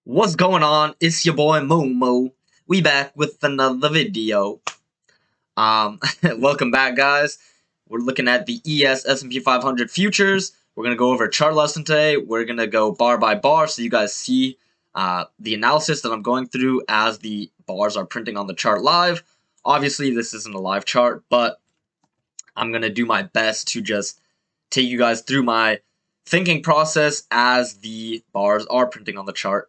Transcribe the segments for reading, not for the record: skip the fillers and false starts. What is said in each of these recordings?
What's going on? It's your boy Momo. We back with another video. Welcome back, guys. We're looking at the S&P 500 futures. We're gonna go over a chart lesson today. We're gonna go bar by bar so you guys see the analysis that I'm going through as the bars are printing on the chart live. Obviously, this isn't a live chart, but I'm gonna do my best to just take you guys through my thinking process as the bars are printing on the chart.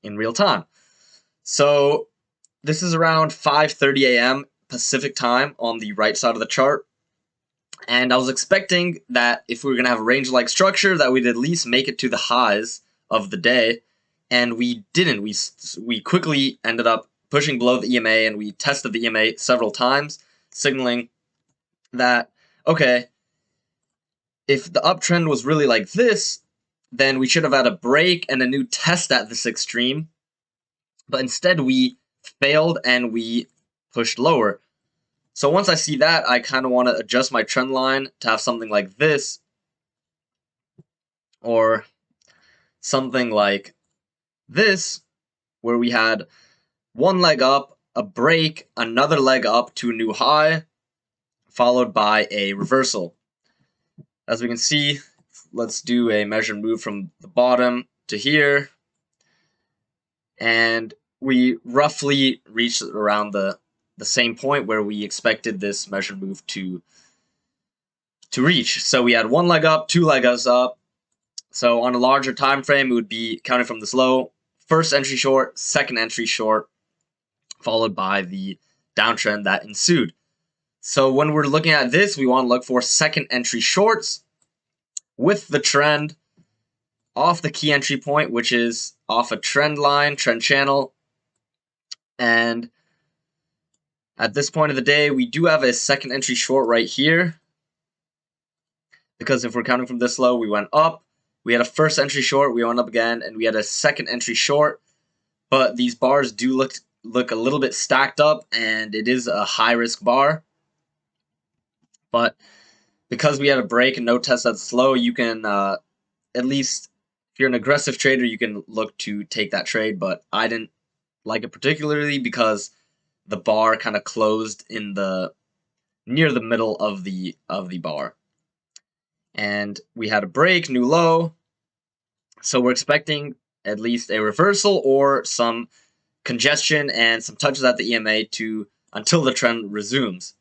In real time. So this is around 5:30 a.m. Pacific time on the right side of the chart. And I was expecting that if we were going to have a range-like structure that we'd at least make it to the highs of the day. And we didn't. We quickly ended up pushing below the EMA, and we tested the EMA several times, signaling that, okay, if the uptrend was really like this, then we should have had a break and a new test at this extreme. But instead, we failed and we pushed lower. So once I see that, I kind of want to adjust my trend line to have something like this. Or something like this, where we had one leg up, a break, another leg up to a new high, followed by a reversal. As we can see, let's do a measured move from the bottom to here. And we roughly reached around the same point where we expected this measured move to reach. So we had one leg up, two legs up. So on a larger time frame, it would be counting from this low, first entry short, second entry short, followed by the downtrend that ensued. So when we're looking at this, we want to look for second entry shorts with the trend off the key entry point, which is off a trend line, trend channel. And at this point of the day, we do have a second entry short right here. Because if we're counting from this low, we went up. We had a first entry short, we went up again, and we had a second entry short. But these bars do look a little bit stacked up, and it is a high-risk bar. But because we had a break and no test that's low, you can at least, if you're an aggressive trader, you can look to take that trade. But I didn't like it particularly because the bar kind of closed in near the middle of the bar. And we had a break, new low. So we're expecting at least a reversal or some congestion and some touches at the EMA until the trend resumes.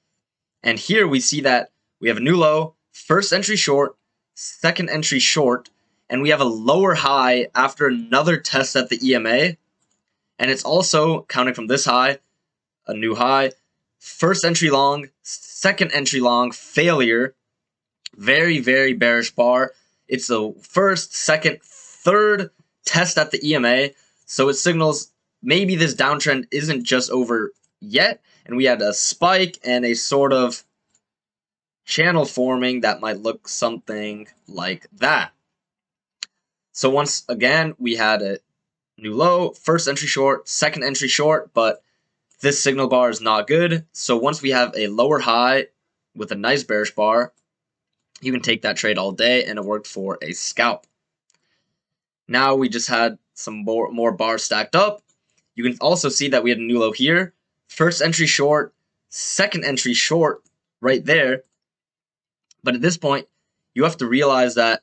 And here we see that we have a new low, first entry short, second entry short, and we have a lower high after another test at the EMA. And it's also, counting from this high, a new high, first entry long, second entry long, failure. Very, very bearish bar. It's the first, second, third test at the EMA. So it signals maybe this downtrend isn't just over yet. And we had a spike and a sort of channel forming that might look something like that. So once again, we had a new low, first entry short, second entry short, but this signal bar is not good. So once we have a lower high with a nice bearish bar, you can take that trade all day, and it worked for a scalp. Now we just had some more bars stacked up. You can also see that we had a new low here, first entry short, second entry short right there. But at this point, you have to realize that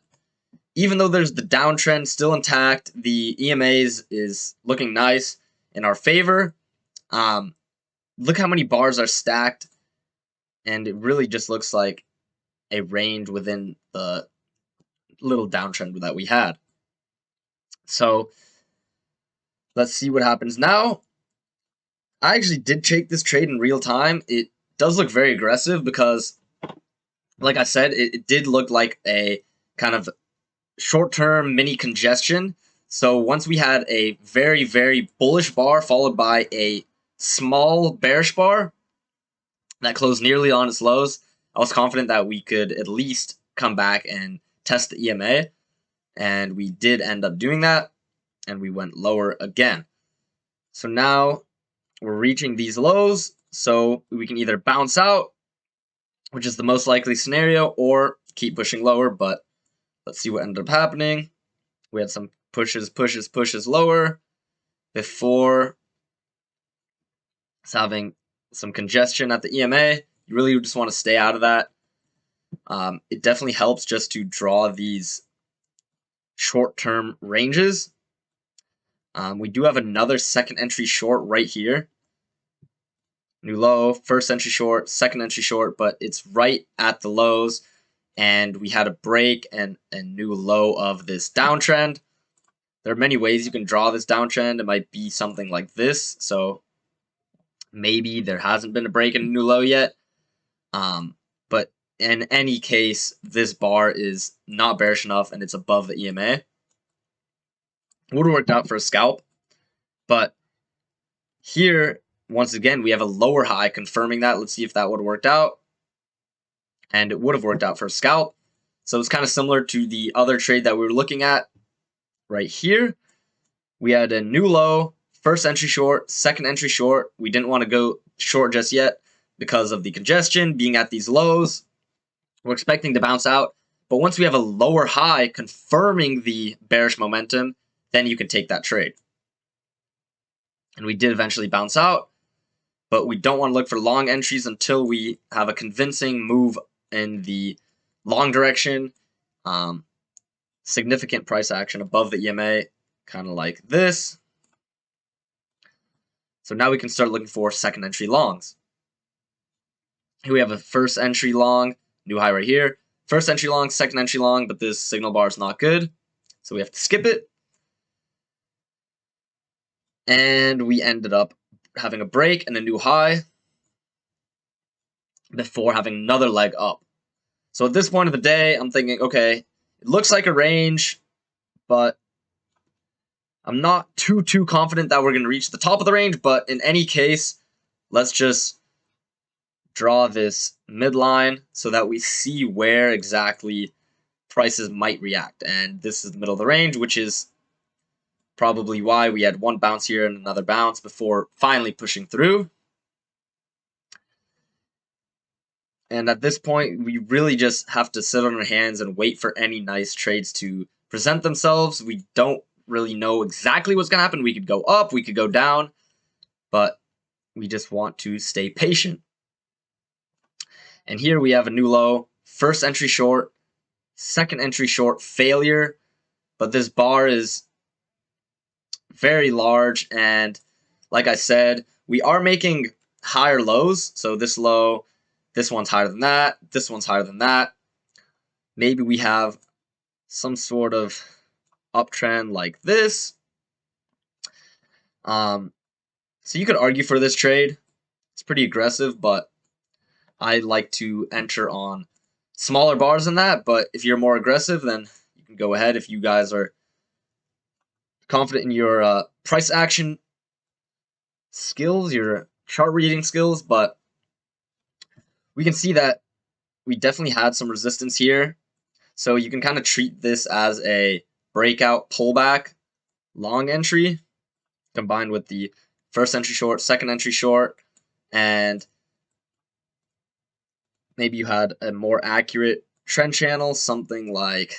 even though there's the downtrend still intact, the EMAs is looking nice in our favor. Look how many bars are stacked, and it really just looks like a range within the little downtrend that we had. So let's see what happens now. I actually did take this trade in real time. It does look very aggressive because, like I said, it did look like a kind of short-term mini congestion. So once we had a very, very bullish bar followed by a small bearish bar that closed nearly on its lows, I was confident that we could at least come back and test the EMA. And we did end up doing that, and we went lower again. So now we're reaching these lows, so we can either bounce out, which is the most likely scenario, or keep pushing lower. But let's see what ended up happening. We had some pushes lower before it's having some congestion at the EMA. You really just want to stay out of that. It definitely helps just to draw these short-term ranges. We do have another second entry short right here. New low, first entry short, second entry short, but it's right at the lows. And we had a break and a new low of this downtrend. There are many ways you can draw this downtrend. It might be something like this. So maybe there hasn't been a break and a new low yet. But in any case, this bar is not bearish enough and it's above the EMA. Would have worked out for a scalp. But here, once again, we have a lower high confirming that. Let's see if that would have worked out. And it would have worked out for a scalp. So it's kind of similar to the other trade that we were looking at right here. We had a new low, first entry short, second entry short. We didn't want to go short just yet because of the congestion being at these lows. We're expecting to bounce out. But once we have a lower high confirming the bearish momentum, then you can take that trade. And we did eventually bounce out. But we don't want to look for long entries until we have a convincing move in the long direction. Significant price action above the EMA, kind of like this. So now we can start looking for second entry longs. Here we have a first entry long, new high right here. First entry long, second entry long, but this signal bar is not good. So we have to skip it. And we ended up having a break and a new high before having another leg up. So at this point of the day, I'm thinking, okay, it looks like a range, but I'm not too confident that we're going to reach the top of the range. But in any case, let's just draw this midline so that we see where exactly prices might react. And this is the middle of the range, which is probably why we had one bounce here and another bounce before finally pushing through. And at this point, we really just have to sit on our hands and wait for any nice trades to present themselves. We don't really know exactly what's going to happen. We could go up, we could go down, but we just want to stay patient. And here we have a new low, first entry short, second entry short failure, but this bar is very large, and like I said, we are making higher lows. So this low, this one's higher than that, this one's higher than that. Maybe we have some sort of uptrend like this. So you could argue for this trade. It's pretty aggressive, but I like to enter on smaller bars than that. But if you're more aggressive, then you can go ahead if you guys are confident in your price action skills, your chart reading skills. But we can see that we definitely had some resistance here. So you can kind of treat this as a breakout pullback long entry combined with the first entry short, second entry short, and maybe you had a more accurate trend channel, something like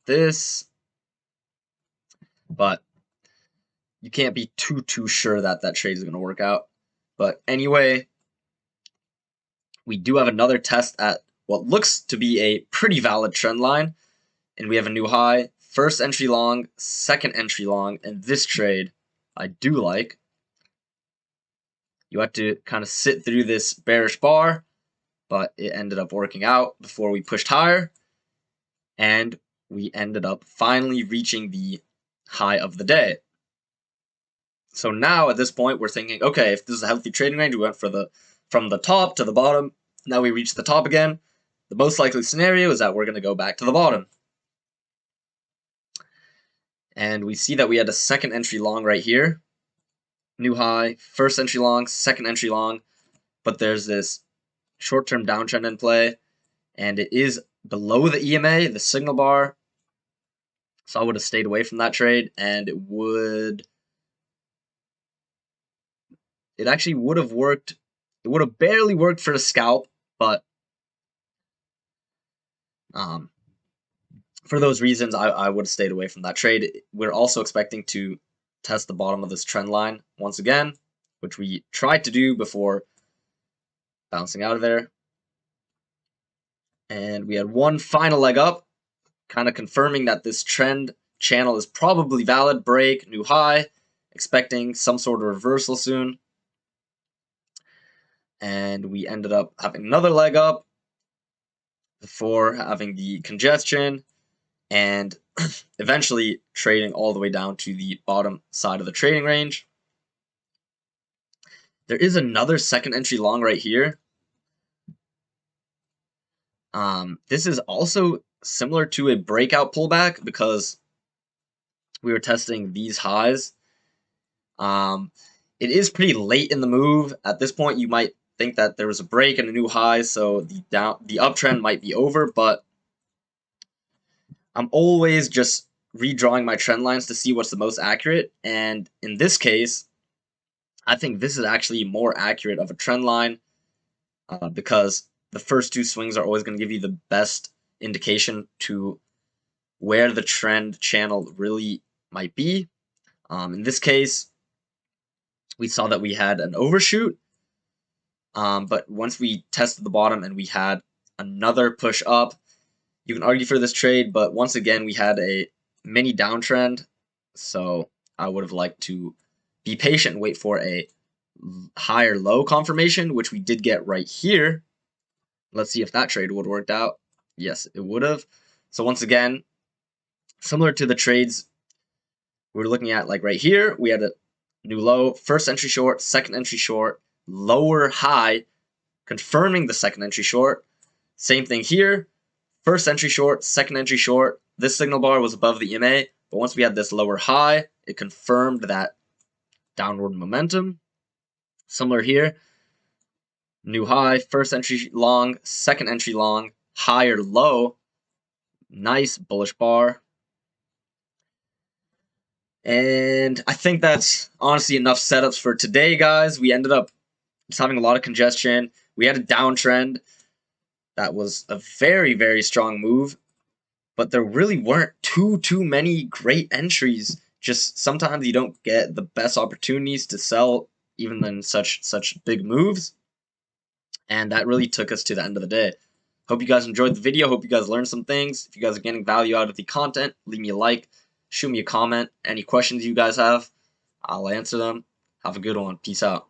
this. But you can't be too sure that that trade is going to work out. But anyway, we do have another test at what looks to be a pretty valid trend line. And we have a new high, first entry long, second entry long, and this trade I do like. You have to kind of sit through this bearish bar, but it ended up working out before we pushed higher. And we ended up finally reaching the high of the day. So now at this point, we're thinking, okay, if this is a healthy trading range, we went from the top to the bottom. Now we reached the top again. The most likely scenario is that we're going to go back to the bottom. And we see that we had a second entry long right here. New high, first entry long, second entry long. But there's this short-term downtrend in play. And it is below the EMA, the signal bar. So I would have stayed away from that trade. And it actually would have worked. It would have barely worked for a scalp. But for those reasons, I would have stayed away from that trade. We're also expecting to test the bottom of this trend line once again, which we tried to do before bouncing out of there. And we had one final leg up, kind of confirming that this trend channel is probably valid. Break, new high, expecting some sort of reversal soon. And we ended up having another leg up before having the congestion and eventually trading all the way down to the bottom side of the trading range. There is another second entry long right here. This is also similar to a breakout pullback because we were testing these highs. It is pretty late in the move. At this point, you might think that there was a break and a new high, so the uptrend might be over, but I'm always just redrawing my trend lines to see what's the most accurate, and in this case, I think this is actually more accurate of a trend line because the first two swings are always going to give you the best indication to where the trend channel really might be. In this case, we saw that we had an overshoot, but once we tested the bottom and we had another push up, you can argue for this trade, but once again, we had a mini downtrend, so I would have liked to be patient and wait for a higher low confirmation, which we did get right here. Let's see if that trade would have worked out. Yes, it would have. So once again, similar to the trades we were looking at, like right here, we had a new low, first entry short, second entry short, lower high, confirming the second entry short. Same thing here, first entry short, second entry short. This signal bar was above the EMA, but once we had this lower high, it confirmed that downward momentum. Similar here, new high, first entry long, second entry long, higher low, nice bullish bar. And I think that's honestly enough setups for today, guys. We ended up just having a lot of congestion. We had a downtrend. That was a very, very strong move. But there really weren't too many great entries. Just sometimes you don't get the best opportunities to sell even in such big moves. And that really took us to the end of the day. Hope you guys enjoyed the video. Hope you guys learned some things. If you guys are getting value out of the content, leave me a like. Shoot me a comment. Any questions you guys have, I'll answer them. Have a good one. Peace out.